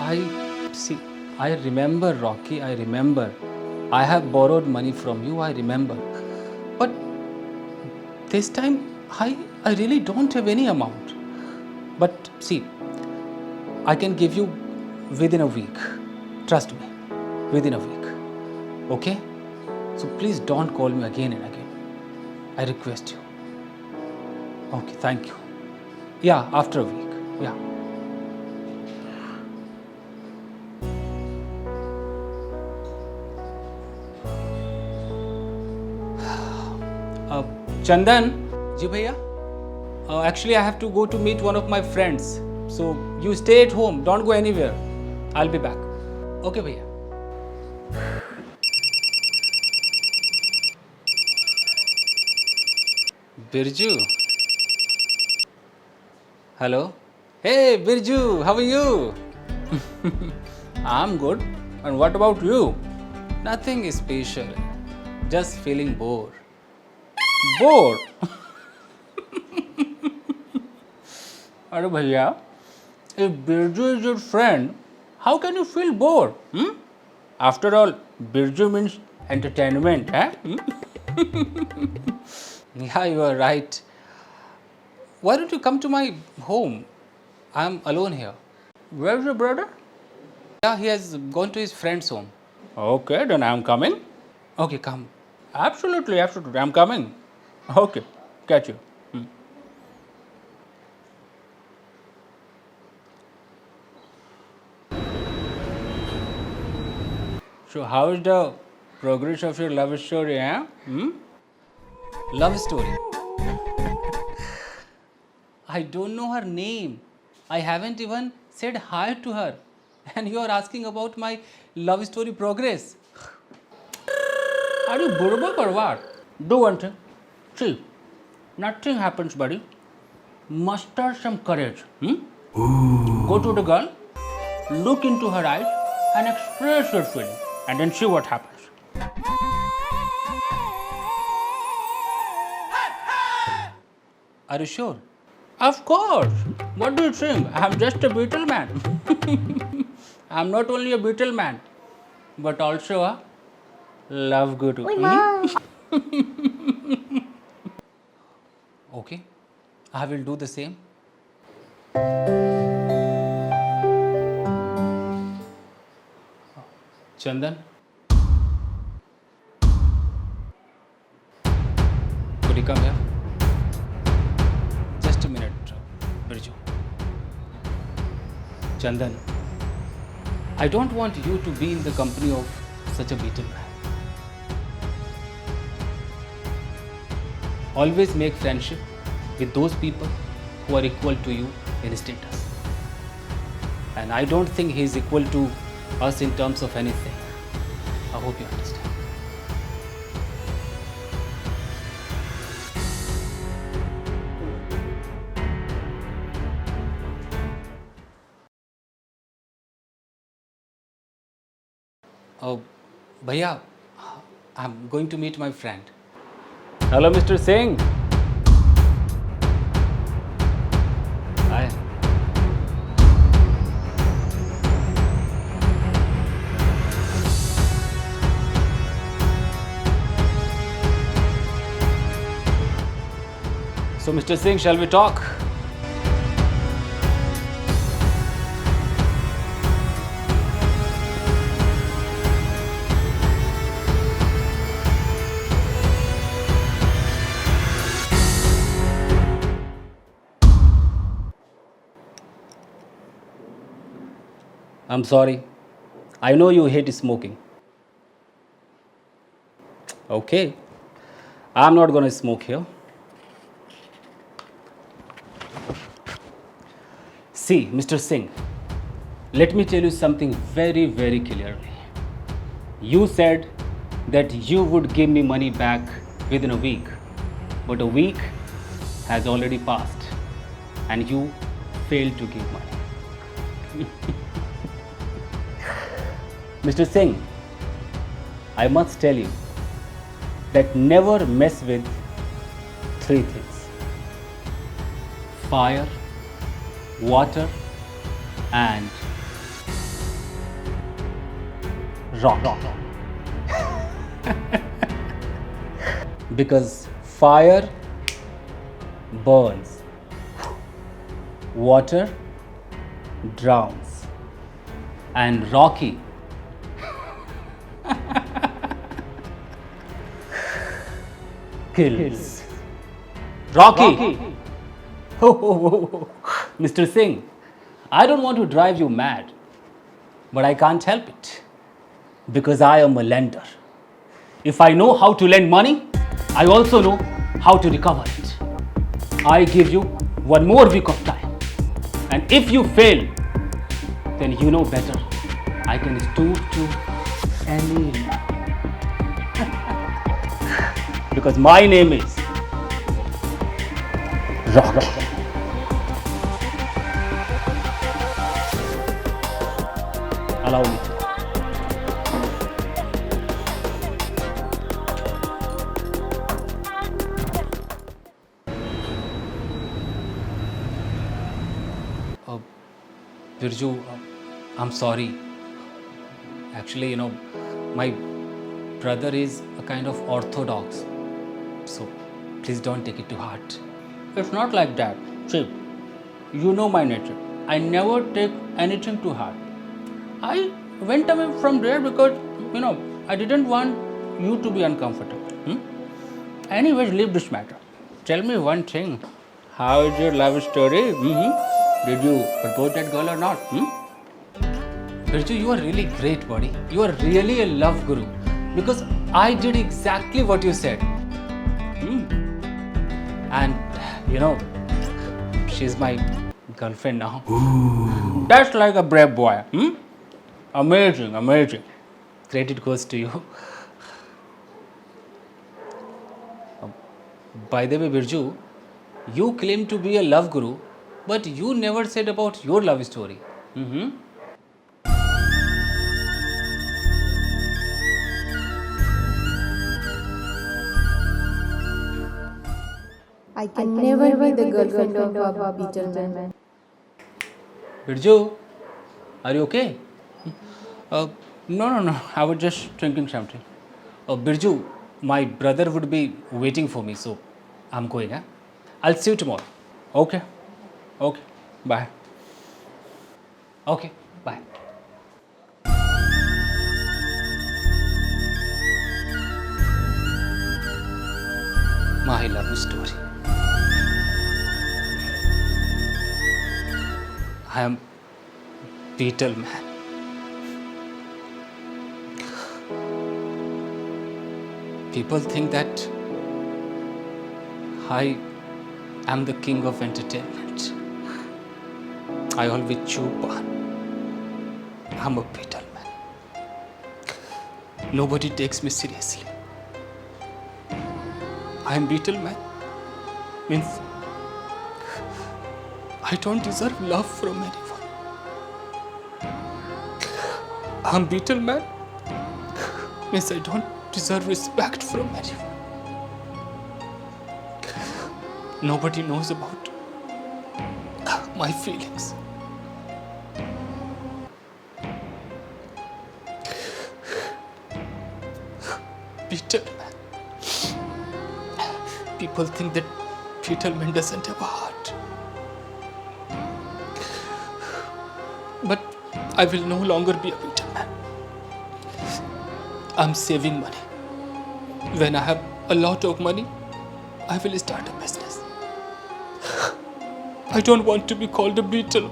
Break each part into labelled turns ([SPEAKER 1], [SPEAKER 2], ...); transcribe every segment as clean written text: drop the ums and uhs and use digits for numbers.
[SPEAKER 1] I see. I remember, Rocky. I remember. I have borrowed money from you. I remember. But this time, I really don't have any amount. But see, I can give you within a week. Trust me, within a week. Okay? So please don't call me again and again. I request you. Okay, thank you. Yeah, after a week. Yeah. Chandan, जी भैया. Actually, I have to go to meet one of my friends. So you stay at home. Don't go anywhere. I'll be back. Okay, भैया. Birju. Hello. Hey, Birju. How are you? I'm good. And what about you? Nothing special. Just feeling bored. Bored? अरे भैया, if Birju is your friend, how can you feel bored? After all, Birju means entertainment, eh? Yeah, you are right. Why don't you come to my home? I'm alone here. Where's your brother? Yeah, he has gone to his friend's home. Okay, then I'm coming. Okay, come. Absolutely, absolutely. I'm coming. Okay, catch you. So, how is the progress of your love story, eh? Love story? I don't know her name. I haven't even said hi to her. And you are asking about my love story progress. Are you burbuk or what? Do one thing. See, nothing happens, buddy. Muster some courage. Go to the girl, look into her eyes, and express your feeling, and then see what happens. Are you sure? Of course. What do you think? I'm just a beetle man. I'm not only a beetle man, but also a love guru. Okay, I will do the same. Chandan, could you come here? Just a minute, Birju. Chandan, I don't want you to be in the company of such a beetle man. Always make friendship with those people who are equal to you in status. And I don't think he is equal to us in terms of anything. I hope you understand. Oh, Bhaiya, I'm going to meet my friend. Hello, Mr. Singh. Hi. So, Mr. Singh, shall we talk? I'm sorry. I know you hate smoking. Okay. I'm not going to smoke here. See, Mr. Singh, let me tell you something very, very clearly. You said that you would give me money back within a week, but a week has already passed and you failed to give money. Mr. Singh, I must tell you that never mess with three things: fire, water, and Rock. Because fire burns, water drowns, and Rocky kills. Rocky! Mr. Singh, I don't want to drive you mad, but I can't help it because I am a lender. If I know how to lend money, I also know how to recover it. I give you one more week of time, and if you fail, then you know better. I can stoop to any because my name is Rock. Allow me. Birju, I'm sorry. Actually, my brother is a kind of orthodox. So please don't take it to heart. It's not like that. See, you know my nature. I never take anything to heart. I went away from there because, I didn't want you to be uncomfortable. Anyways, leave this matter. Tell me one thing. How is your love story? Did you propose that girl or not? Birju, you are really great, buddy. You are really a love guru. Because I did exactly what you said. And, she's my girlfriend now. That's like a brave boy. Amazing, amazing. Credit goes to you. By the way, Birju, you claim to be a love guru, but you never said about your love story.
[SPEAKER 2] I can never be the girlfriend of a beaten man.
[SPEAKER 1] Birju, are you okay? No. I was just drinking something. Birju, my brother would be waiting for me, so I'm going. I'll see you tomorrow. Okay. Bye. Okay, bye. My love story. I am Beetle Man. People think that I am the king of entertainment. I always chew pan. I'm a Beetle Man. Nobody takes me seriously. I am Beetle Man. Means I don't deserve love from anyone. I'm Beetle Man. Means I don't deserve respect from anyone. Nobody knows about my feelings. Beetle Man. People think that Beetle Man doesn't have a heart. But I will no longer be a Beetle Man. I'm saving money. When I have a lot of money, I will start a business. I don't want to be called a Beetle.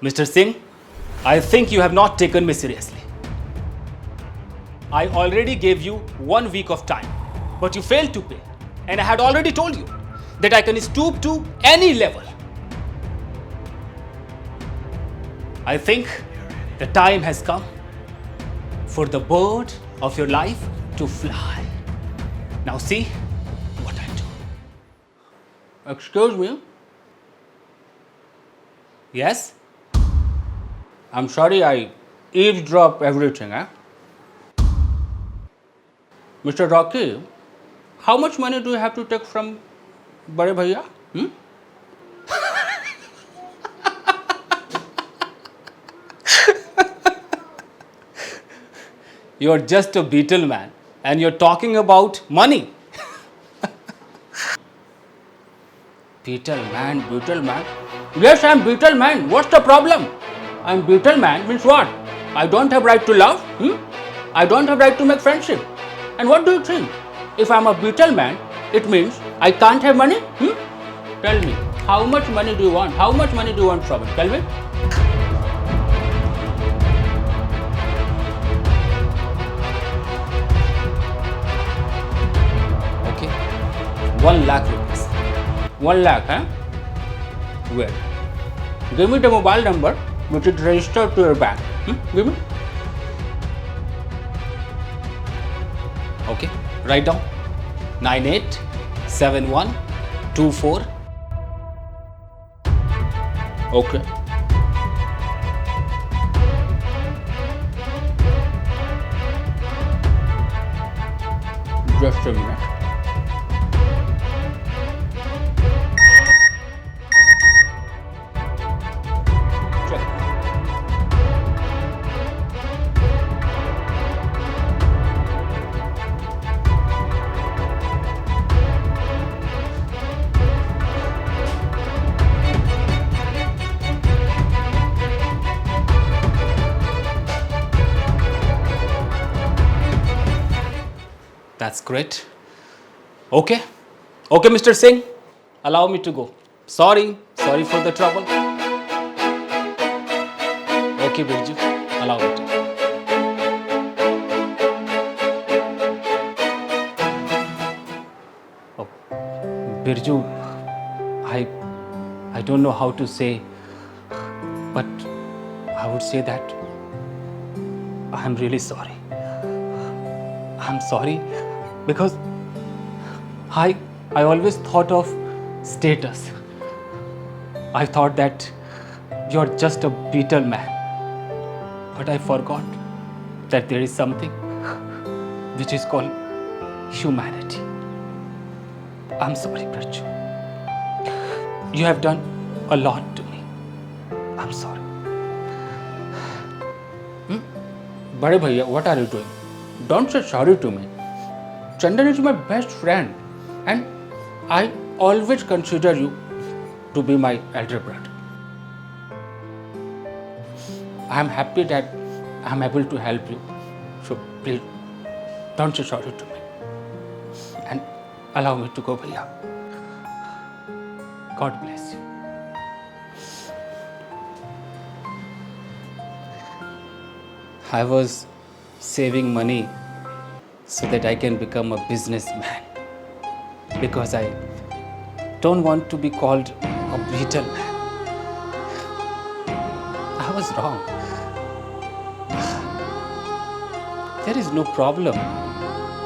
[SPEAKER 1] Mr. Singh, I think you have not taken me seriously. I already gave you 1 week of time, but you failed to pay. And I had already told you that I can stoop to any level. I think the time has come for the bird of your life to fly. Now see what I do. Excuse me. Yes? I'm sorry I eavesdrop everything, huh? Mr. Rocky, how much money do you have to take from Bade Bhaiya? Hmm? You're just a beetle man and you're talking about money. Beetle man, beetle man. Yes, I'm beetle man. What's the problem? I'm beetle man means what? I don't have right to love? Hmm? I don't have right to make friendship. And what do you think? If I'm a beetle man, it means I can't have money? Hmm? Tell me, how much money do you want? How much money do you want from it? Tell me. Okay, 1 lakh rupees. 1 lakh, huh? Wait. Give me the mobile number which is registered to your bank. Give me. Okay, write down 987124. Okay. Just a minute. Check. That's great. Okay. Okay, Mr. Singh. Allow me to go. Sorry. Sorry for the trouble. Okay, Birju. Allow me to. Oh, Birju, I don't know how to say, but I would say that I'm really sorry. I'm sorry because I always thought of status. I thought that you're just a beetle man. But I forgot that there is something which is called humanity. I'm sorry, Birju. You have done a lot to me. I'm sorry. Bade Bhaiya, what are you doing? Don't say sorry to me. Chandan is my best friend and I always consider you to be my elder brother. I am happy that I am able to help you. So please, don't say sorry to me. And allow me to go, Bhaiya. God bless you. I was saving money so that I can become a businessman because I don't want to be called a beetle man. I was wrong. There is no problem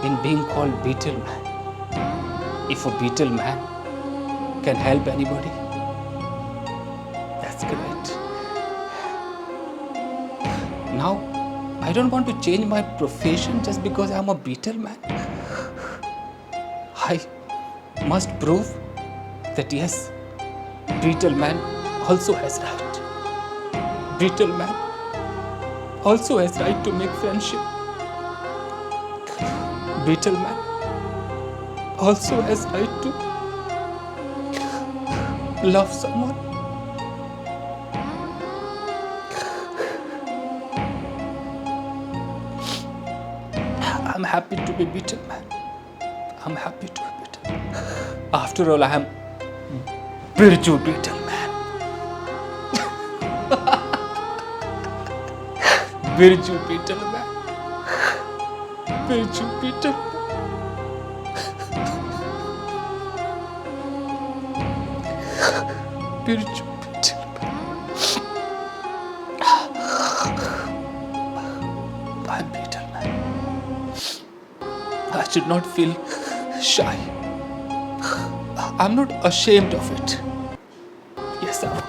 [SPEAKER 1] in being called beetle man. If a beetle man can help anybody, that's great. Now, I don't want to change my profession just because I'm a beetle man. I must prove that yes, beetle man also has right. Beetle man also has right to make friendship. Beetle man also has right to love someone. I'm happy to be beetle man. I'm happy to be beetle man. After all, I am Birju beetle man. Birju beetle man. Birju beetle man. Birju beetle man. I'm beetle man. I should not feel shy. I'm not ashamed of it. Yes, I am.